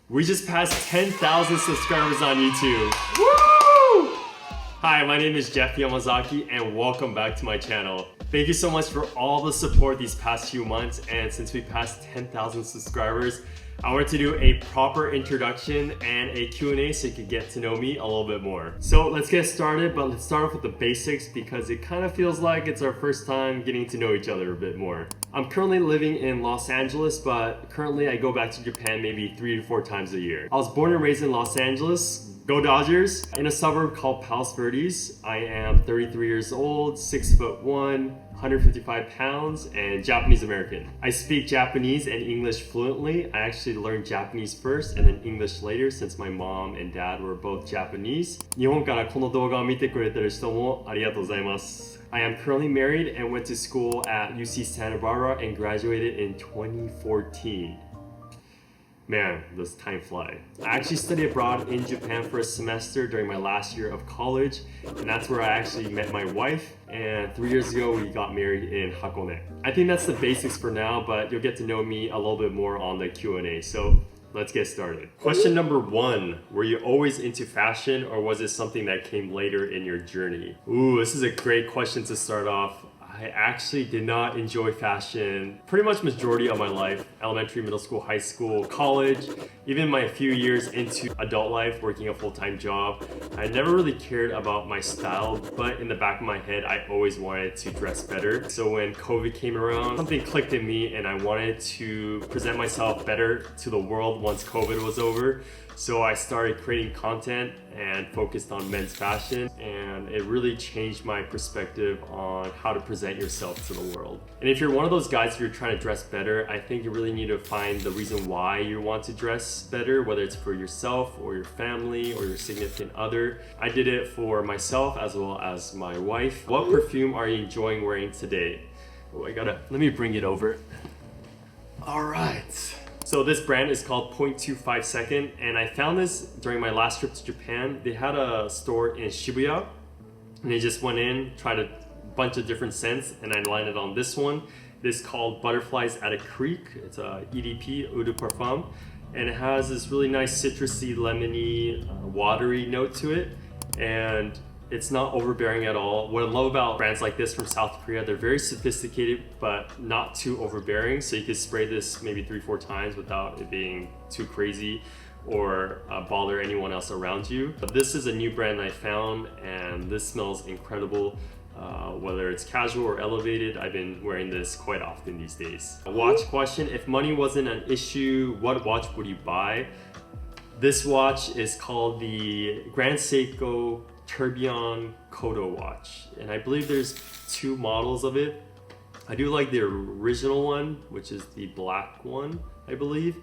We just passed 10,000 subscribers on YouTube. Woo! Hi, my name is Jeff Yamazaki and welcome back to my channel. Thank you so much for all the support these past few months, and since we passed 10,000 subscribers, I wanted to do a proper introduction and a Q&A so you could get to know me a little bit more. So let's get started, but let's start off with the basics because it kind of feels like it's our first time getting to know each other a bit more. I'm currently living in Los Angeles, but currently I go back to Japan maybe 3 to 4 times a year. I was born and raised in Los Angeles. Go Dodgers! In a suburb called Palos Verdes. I am 33 years old, 6'1", 155 pounds, and Japanese American. I speak Japanese and English fluently. I actually learned Japanese first and then English later since my mom and dad were both Japanese. 日本からこの動画を見てくれてる人もありがとうございます。I am currently married and went to school at UC Santa Barbara and graduated in 2014. Man, does time fly. I actually studied abroad in Japan for a semester during my last year of college, and that's where I actually met my wife, and 3 years ago we got married in Hakone. I think that's the basics for now, but you'll get to know me a little bit more on the Q&A, so let's get started. Question number 1, were you always into fashion or was it something that came later in your journey? Ooh, this is a great question to start off. I actually did not enjoy fashion pretty much majority of my life. Elementary, middle school, high school, college, even my few years into adult life working a full-time job. I never really cared about my style, but in the back of my head, I always wanted to dress better. So when COVID came around, something clicked in me and I wanted to present myself better to the world once COVID was over. So I started creating content and focused on men's fashion, and it really changed my perspective on how to present yourself to the world. And if you're one of those guys who are trying to dress better, I think you really need to find the reason why you want to dress better, whether it's for yourself or your family or your significant other. I did it for myself as well as my wife. What perfume are you enjoying wearing today? Oh, let me bring it over. All right. So this brand is called 0.25 Second, and I found this during my last trip to Japan. They had a store in Shibuya, and I just went in, tried a bunch of different scents, and I landed on this one. It is called Butterflies at a Creek. It's a EDP, Eau de Parfum, and it has this really nice citrusy, lemony, watery note to it, and it's not overbearing at all. What I love about brands like this from South Korea, they're very sophisticated, but not too overbearing. So you could spray this maybe 3-4 times without it being too crazy or bother anyone else around you. But this is a new brand I found, and this smells incredible. Whether it's casual or elevated, I've been wearing this quite often these days. A watch question, if money wasn't an issue, what watch would you buy? This watch is called the Grand Seiko Tourbillon Kodo watch, and I believe there's 2 models of it. I do like the original one, which is the black one, I believe,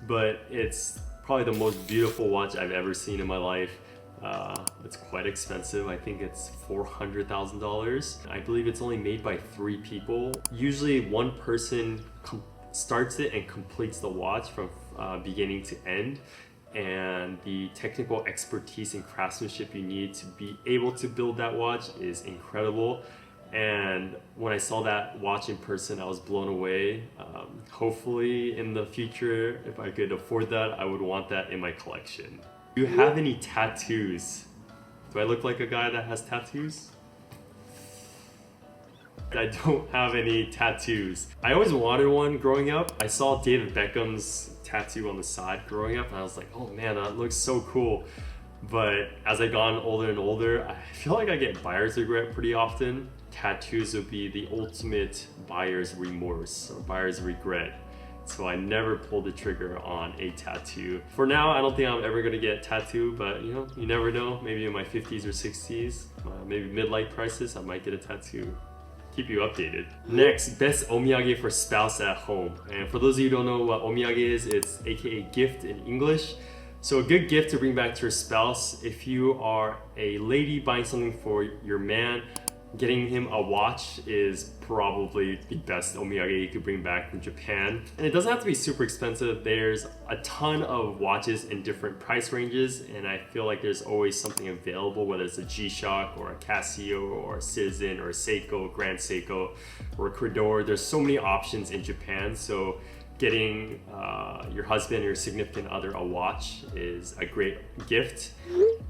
but it's probably the most beautiful watch I've ever seen in my life. It's quite expensive. I think it's $400,000. I believe it's only made by 3 people. Usually one person starts it and completes the watch from beginning to end. And the technical expertise and craftsmanship you need to be able to build that watch is incredible. And when I saw that watch in person, I was blown away. Hopefully in the future, if I could afford that, I would want that in my collection. Do you have any tattoos? Do I look like a guy that has tattoos? I don't have any tattoos. I always wanted one growing up. I saw David Beckham's tattoo on the side growing up and I was like, oh man, that looks so cool. But as I've gotten older and older, I feel like I get buyer's regret pretty often. Tattoos would be the ultimate buyer's remorse or buyer's regret. So I never pulled the trigger on a tattoo. For now, I don't think I'm ever gonna get a tattoo, but you know, you never know. Maybe in my 50s or 60s, maybe midlife crisis, I might get a tattoo. Keep you updated. Next, best omiyage for spouse at home. And for those of you who don't know what omiyage is, it's aka gift in English. So a good gift to bring back to your spouse, if you are a lady buying something for your man, getting him a watch is probably the best omiyage you could bring back from Japan. And it doesn't have to be super expensive. There's a ton of watches in different price ranges, and I feel like there's always something available, whether it's a G-Shock or a Casio or a Citizen or a Seiko, Grand Seiko or a Credor. There's so many options in Japan, so getting your husband or your significant other a watch is a great gift.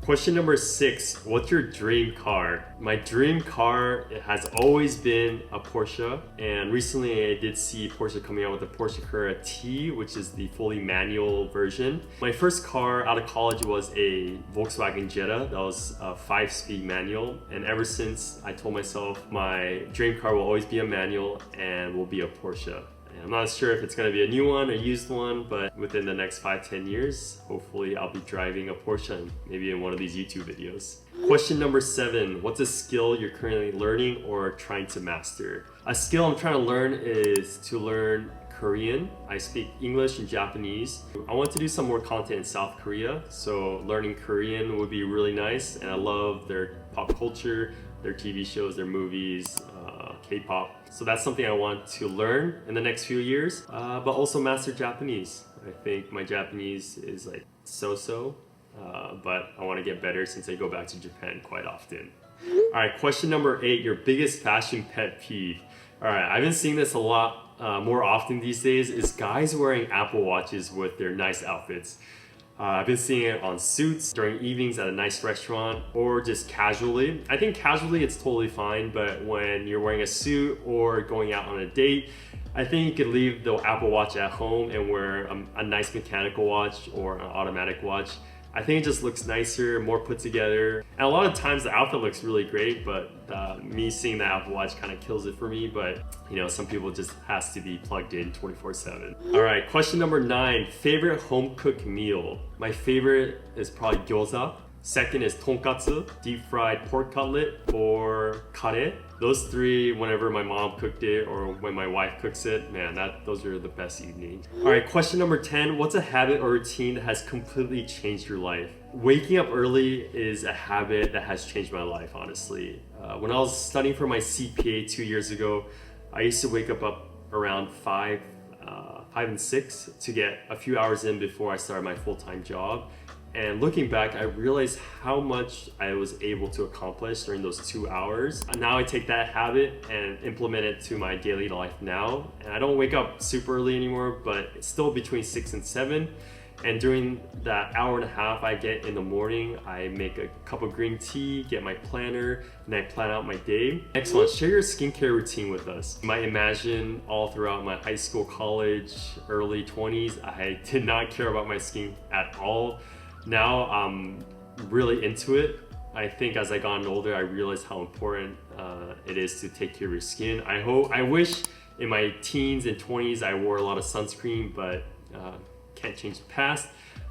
Question number 6, what's your dream car? My dream car, it has always been a Porsche, and recently I did see Porsche coming out with the Porsche Carrera T, which is the fully manual version. My first car out of college was a Volkswagen Jetta that was a 5-speed manual, and ever since I told myself my dream car will always be a manual and will be a Porsche. I'm not sure if it's going to be a new one or used one, but within the next 5-10 years, hopefully I'll be driving a Porsche, maybe in one of these YouTube videos. Question number 7, what's a skill you're currently learning or trying to master? A skill I'm trying to learn is to learn Korean. I speak English and Japanese. I want to do some more content in South Korea, so learning Korean would be really nice, and I love their pop culture, their TV shows, their movies, K-pop. So that's something I want to learn in the next few years, but also master Japanese. I think my Japanese is like so-so, but I want to get better since I go back to Japan quite often. All right, question number 8, your biggest fashion pet peeve. All right, I've been seeing this a lot more often these days, is guys wearing Apple Watches with their nice outfits. I've been seeing it on suits, during evenings at a nice restaurant, or just casually. I think casually it's totally fine, but when you're wearing a suit or going out on a date, I think you could leave the Apple Watch at home and wear a nice mechanical watch or an automatic watch. I think it just looks nicer, more put together. And a lot of times the outfit looks really great, but me seeing the Apple Watch kind of kills it for me. But you know, some people just has to be plugged in 24/7. All right, question number 9, favorite home cooked meal. My favorite is probably gyoza. Second is tonkatsu, deep fried pork cutlet, or kare. Those 3, whenever my mom cooked it or when my wife cooks it, man, those are the best evenings. All right, question number 10, what's a habit or routine that has completely changed your life? Waking up early is a habit that has changed my life, honestly. When I was studying for my CPA 2 years ago, I used to wake up around 5 and 6 to get a few hours in before I started my full-time job. And looking back, I realized how much I was able to accomplish during those 2 hours. And now I take that habit and implement it to my daily life now. And I don't wake up super early anymore, but it's still between 6 and 7. And during that hour and a half I get in the morning, I make a cup of green tea, get my planner, and I plan out my day. Next one, share your skincare routine with us. You might imagine all throughout my high school, college, early 20s, I did not care about my skin at all. Now I'm really into it. I think as I gotten older, I realized how important it is to take care of your skin. I wish in my teens and 20s I wore a lot of sunscreen, but can't change the past.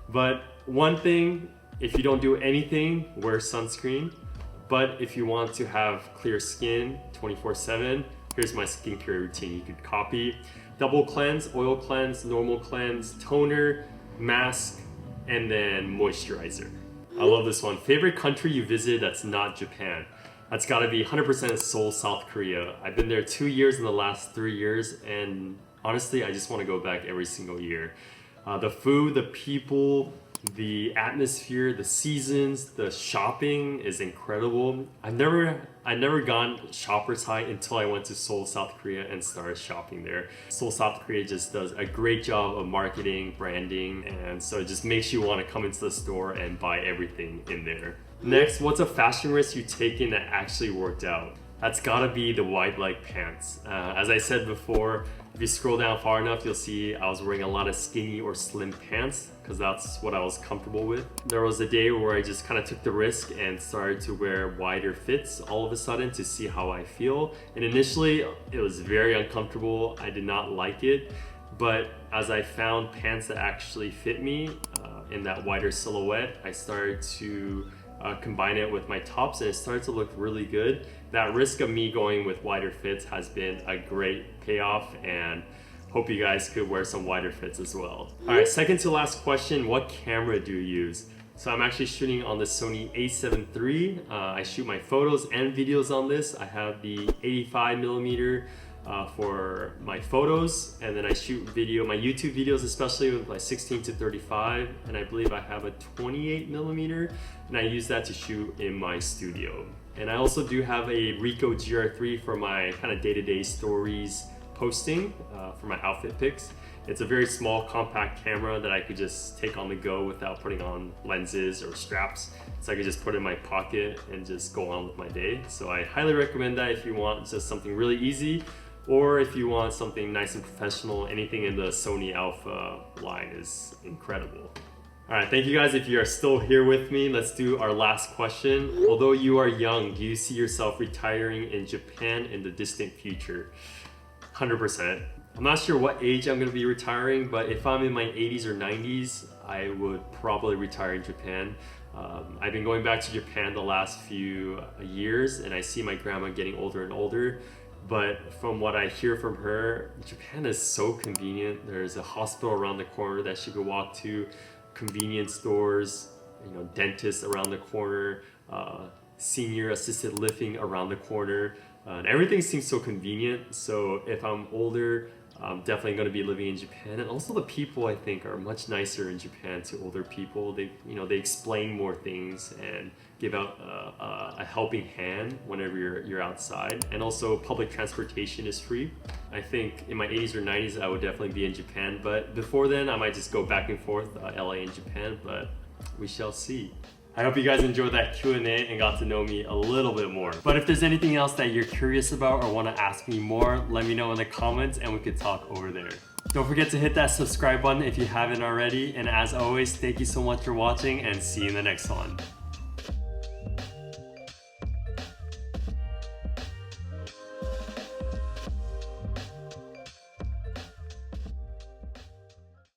But one thing, if you don't do anything, wear sunscreen. But if you want to have clear skin 24/7, here's my skincare routine you could copy. Double cleanse, oil cleanse, normal cleanse, toner, mask, and then moisturizer. I love this one. Favorite country you visited that's not Japan? That's gotta be 100% Seoul, South Korea. I've been there 2 years in the last 3 years, and honestly, I just wanna go back every single year. The food, the people, the atmosphere, the seasons, the shopping is incredible. I've never gone shopper's high until I went to Seoul, South Korea and started shopping there. Seoul, South Korea just does a great job of marketing, branding, and so it just makes you want to come into the store and buy everything in there. Next, what's a fashion risk you've taken that actually worked out? That's gotta be the wide leg pants. As I said before, if you scroll down far enough, you'll see I was wearing a lot of skinny or slim pants because that's what I was comfortable with. There was a day where I just kind of took the risk and started to wear wider fits all of a sudden to see how I feel. And initially, it was very uncomfortable. I did not like it. But as I found pants that actually fit me in that wider silhouette, I started to combine it with my tops and it started to look really good. That risk of me going with wider fits has been a great payoff, and hope you guys could wear some wider fits as well. All right, second to last question, what camera do you use? So I'm actually shooting on the Sony a7 III. I shoot my photos and videos on this. I have the 85mm for my photos, and then I shoot my YouTube videos, especially with my 16 to 35, and I believe I have a 28mm, and I use that to shoot in my studio. And I also do have a Ricoh GR3 for my kind of day-to-day stories posting for my outfit pics. It's a very small, compact camera that I could just take on the go without putting on lenses or straps. So I could just put it in my pocket and just go on with my day. So I highly recommend that if you want just something really easy, or if you want something nice and professional. Anything in the Sony Alpha line is incredible. All right, thank you guys. If you are still here with me, let's do our last question. Although you are young, do you see yourself retiring in Japan in the distant future? 100%. I'm not sure what age I'm gonna be retiring, but if I'm in my 80s or 90s, I would probably retire in Japan. I've been going back to Japan the last few years, and I see my grandma getting older and older. But from what I hear from her, Japan is so convenient. There's a hospital around the corner that she could walk to, convenience stores, dentists around the corner, senior assisted living around the corner, and everything seems so convenient. So if I'm older, I'm definitely going to be living in Japan. And also the people, I think, are much nicer in Japan to older people. They explain more things and give out a helping hand whenever you're outside. And also public transportation is free. I think in my 80s or 90s, I would definitely be in Japan. But before then, I might just go back and forth, LA and Japan, but we shall see. I hope you guys enjoyed that Q&A and got to know me a little bit more. But if there's anything else that you're curious about or want to ask me more, let me know in the comments and we could talk over there. Don't forget to hit that subscribe button if you haven't already. And as always, thank you so much for watching and see you in the next one.